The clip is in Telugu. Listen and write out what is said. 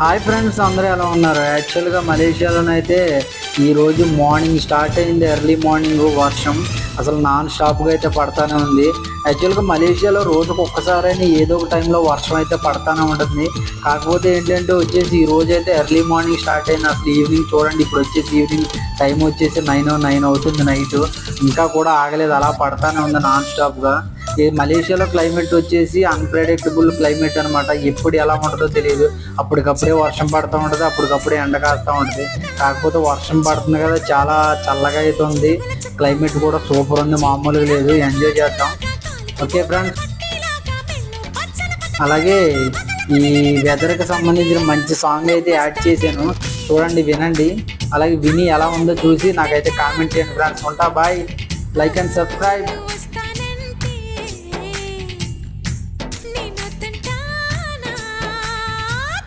హాయ్ ఫ్రెండ్స్, అందరూ ఎలా ఉన్నారు? యాక్చువల్గా మలేషియాలోనైతే ఈరోజు మార్నింగ్ స్టార్ట్ అయింది. ఎర్లీ మార్నింగ్ వర్షం అసలు నాన్ స్టాప్గా అయితే పడతానే ఉంది. యాక్చువల్గా మలేషియాలో రోజుకు ఒక్కసారైనా ఏదో ఒక టైంలో వర్షం అయితే పడతానే ఉంటుంది. కాకపోతే ఏంటంటే వచ్చేసి ఈ రోజు అయితే ఎర్లీ మార్నింగ్ స్టార్ట్ అయింది. అసలు ఈవినింగ్ చూడండి, ఇప్పుడు వచ్చేసి ఈవినింగ్ టైం వచ్చేసి 9 అవుతుంది నైట్. ఇంకా కూడా ఆగలేదు, అలా పడతానే ఉంది నాన్ స్టాప్గా. ఈ మలేషియాలో క్లైమేట్ వచ్చేసి అన్ప్రెడిక్టబుల్ క్లైమేట్ అనమాట. ఎప్పుడు ఎలా ఉంటుందో తెలియదు. అప్పటికప్పుడే వర్షం పడుతూ ఉంటుంది, అప్పటికప్పుడే ఎండ కాస్తూ ఉంటుంది. కాకపోతే వర్షం పడుతుంది కదా, చాలా చల్లగా అయితే ఉంది. క్లైమేట్ కూడా సూపర్ ఉంది, మామూలుగా లేదు. ఎంజాయ్ చేద్దాం. ఓకే ఫ్రెండ్స్, అలాగే ఈ వెదర్కి సంబంధించిన మంచి సాంగ్ అయితే యాడ్ చేశాను, చూడండి, వినండి. అలాగే విని ఎలా ఉందో చూసి నాకైతే కామెంట్ చేయండి ఫ్రెండ్స్. ఉంటా, బాయ్. Like and subscribe.